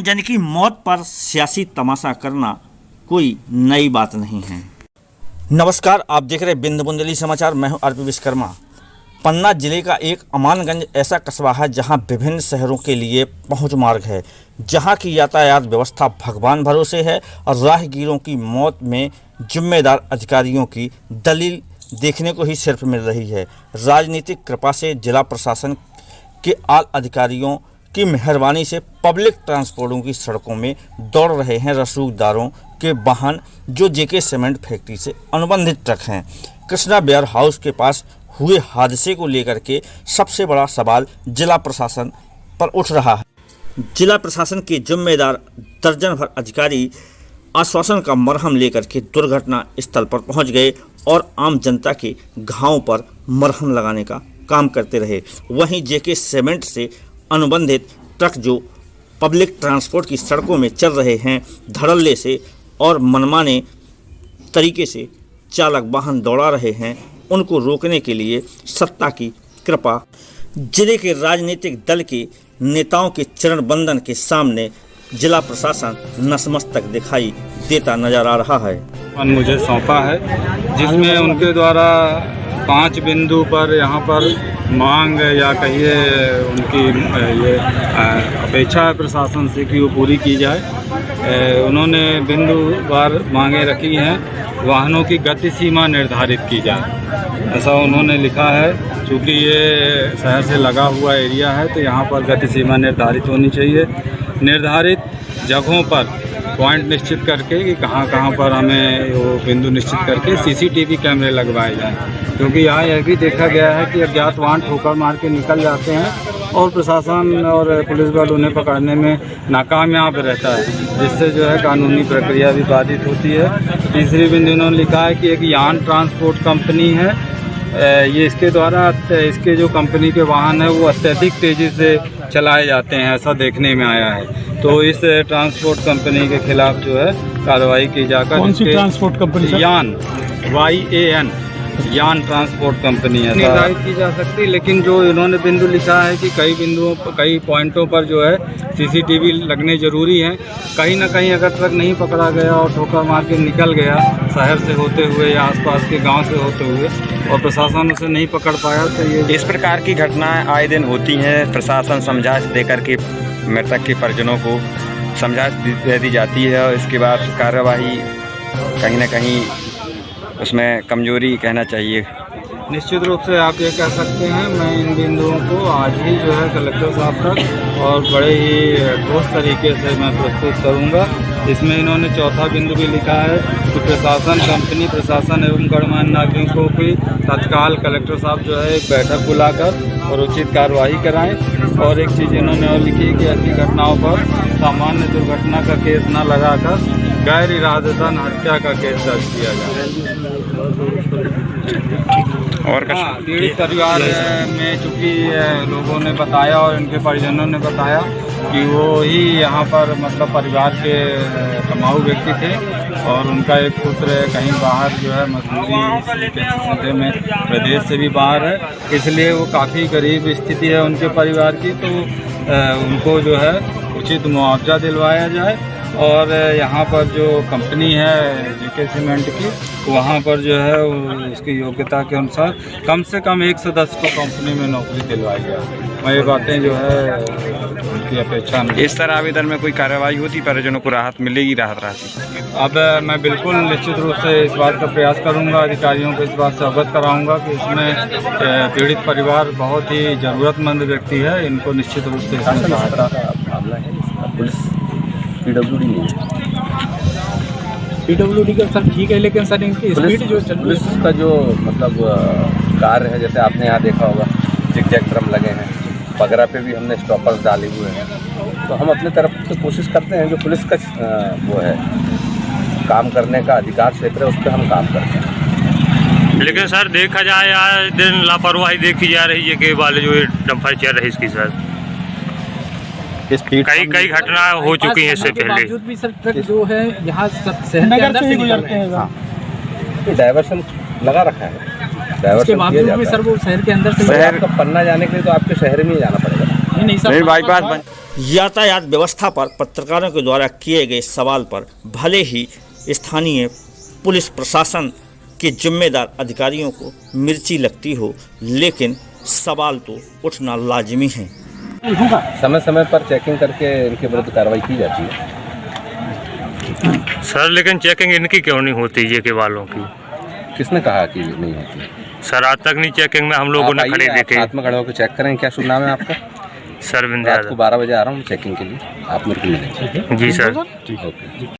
आमजन की मौत पर सियासी तमाशा करना कोई नई बात नहीं है। नमस्कार, आप देख रहे बिंदु बुंदेली समाचार। मैं हूं आरपी विश्वकर्मा। पन्ना जिले का एक अमानगंज ऐसा कस्बा है जहां विभिन्न शहरों के लिए पहुंच मार्ग है, जहां की यातायात व्यवस्था भगवान भरोसे है और राहगीरों की मौत में जिम्मेदार अधिकारियों की दलील देखने को ही सिर्फ मिल रही है। राजनीतिक कृपा से जिला प्रशासन के आला अधिकारियों की मेहरबानी से पब्लिक ट्रांसपोर्टों की सड़कों में दौड़ रहे हैं रसूखदारों के वाहन, जो जेके सीमेंट फैक्ट्री से अनुबंधित ट्रक हैं। कृष्णा वेयर हाउस के पास हुए हादसे को लेकर के सबसे बड़ा सवाल जिला प्रशासन पर उठ रहा है। जिला प्रशासन के जिम्मेदार दर्जन भर अधिकारी आश्वासन का मरहम लेकर के दुर्घटना स्थल पर पहुंच गए और आम जनता के घावों पर मरहम लगाने का काम करते रहे। वहीं जेके सीमेंट से अनुबंधित ट्रक जो पब्लिक ट्रांसपोर्ट की सड़कों में चल रहे हैं, धड़ल्ले से और मनमाने तरीके से चालक वाहन दौड़ा रहे हैं, उनको रोकने के लिए सत्ता की कृपा जिले के राजनीतिक दल के नेताओं के चरण बंदन के सामने जिला प्रशासन नतमस्तक दिखाई देता नजर आ रहा है। मुझे सौंपा है जिसमें उनके द्वारा 5 बिंदु पर यहाँ पर मांग या कहिए उनकी ये अपेक्षा है प्रशासन से कि वो पूरी की जाए। उन्होंने बिंदुवार मांगे रखी हैं। वाहनों की गति सीमा निर्धारित की जाए, ऐसा उन्होंने लिखा है। चूँकि ये शहर से लगा हुआ एरिया है तो यहाँ पर गति सीमा निर्धारित होनी चाहिए। निर्धारित जगहों पर पॉइंट निश्चित करके कि कहाँ पर हमें वो बिंदु निश्चित करके सीसीटीवी कैमरे लगवाए जाएं, क्योंकि यहाँ यह भी देखा गया है कि अज्ञात वाहन ठोकर मार के निकल जाते हैं और प्रशासन और पुलिस बल उन्हें पकड़ने में नाकामयाब रहता है, जिससे जो है कानूनी प्रक्रिया भी बाधित होती है। तीसरी बिंदु उन्होंने लिखा है कि एक यान ट्रांसपोर्ट कंपनी है, ये इसके द्वारा इसके जो कंपनी के वाहन है वो अत्यधिक तेज़ी से चलाए जाते हैं, ऐसा देखने में आया है। तो इस ट्रांसपोर्ट कंपनी के खिलाफ जो है कार्रवाई की जाकर। कौन सी ट्रांसपोर्ट कंपनी? यान YAN यान ट्रांसपोर्ट कंपनी है, निर्धारित की जा सकती है। लेकिन जो इन्होंने बिंदु लिखा है कि कई पॉइंटों पर जो है सीसीटीवी लगने ज़रूरी हैं। कहीं ना कहीं अगर ट्रक नहीं पकड़ा गया और ठोकर मार के निकल गया शहर से होते हुए या आसपास के गांव से होते हुए और प्रशासन उसे नहीं पकड़ पाया तो ये इस प्रकार की घटनाएं आए दिन होती हैं। प्रशासन समझाइश देकर के मृतक के परिजनों को समझाइश दे दी जाती है और इसके बाद कार्रवाई कहीं ना कहीं उसमें कमजोरी कहना चाहिए। निश्चित रूप से आप ये कह सकते हैं। मैं इन बिंदुओं को आज ही जो है कलेक्टर साहब तक और बड़े ही ठोस तरीके से मैं प्रस्तुत करूंगा। इसमें इन्होंने चौथा बिंदु भी लिखा है कि प्रशासन कंपनी प्रशासन एवं गणमान्य नागरिकों की तत्काल कलेक्टर साहब जो है एक बैठक बुलाकर और उचित कार्रवाई कराएं। और एक चीज़ इन्होंने और लिखी कि ऐसी घटनाओं पर सामान्य दुर्घटना का केस न लगाकर गैर इरादतन हत्या का केस दर्ज किया जाए। और पीड़ित परिवार में चूँकि लोगों ने बताया और इनके परिजनों ने बताया कि वो ही यहाँ पर मतलब परिवार के कमाऊ व्यक्ति थे और उनका एक पुत्र कहीं बाहर जो है मजबूरी के सिलसिले में प्रदेश से भी बाहर है, इसलिए वो काफ़ी गरीब स्थिति है उनके परिवार की। तो उनको जो है उचित मुआवजा दिलवाया जाए और यहाँ पर जो कंपनी है जेके सीमेंट की, वहाँ पर जो है उसकी योग्यता के अनुसार कम से कम एक सदस्य को कंपनी में नौकरी दिलवाई जाए। मैं ये बातें जो है उनकी अपेक्षा नहीं। इस तरह आवेदन में कोई कार्रवाई होती, परिजनों को राहत मिलेगी, राहत राशि? अब मैं बिल्कुल निश्चित रूप से इस बात का प्रयास करूंगा, अधिकारियों को इस बात से अवगत कराऊंगा कि इसमें पीड़ित परिवार बहुत ही ज़रूरतमंद व्यक्ति है, इनको निश्चित रूप से इसमें सहायता। पुलिस PWD नहीं है। PWD का सर ठीक है, लेकिन सर इनकी स्पीड जो पुलिस का जो मतलब कार्य है, जैसे आपने यहाँ देखा होगा जिग-जैग ड्रम लगे हैं, बगरा पे भी हमने स्टॉपर्स डाले हुए हैं। तो हम अपने तरफ से कोशिश करते हैं, जो पुलिस का वो है काम करने का अधिकार क्षेत्र है, उस पर हम काम करते हैं। लेकिन सर देखा जाए आए दिन लापरवाही देखी जा रही है कि वाले जो डंपर चल रही इसकी सर कई घटनाएं हो चुकी हैं इससे पहले भी सर ट्रक जो है यहाँ शहर के अंदर से गुजरते हैं। डाइवर्शन लगा रखा है, उसके बावजूद भी सर वो शहर के अंदर से पन्ना जाने के लिए तो आपके शहर में ही जाना पड़ेगा। नहीं सब नहीं बाईपास बन यातायात व्यवस्था पर पत्रकारों के द्वारा किए गए सवाल पर भले ही स्थानीय पुलिस प्रशासन के जिम्मेदार अधिकारियों को मिर्ची लगती हो, लेकिन सवाल तो उठना लाजिमी है। समय समय पर चेकिंग करके इनके विरुद्ध कार्रवाई की जाती है। सर लेकिन चेकिंग इनकी क्यों नहीं होती ये के वालों की? किसने कहा कि नहीं होती? सर आज तक नहीं चेकिंग में हम लोगों ने आप खड़े आइए, आप देखे। साथ में खड़े होकर चेक करें। क्या शुभ नाम है आपका? सर रात विंध्याचल। को 12 बजे आ रहा हूँ चेकिंग के लिए, आप मेरे को मिलेंगे। जी सर। ओके।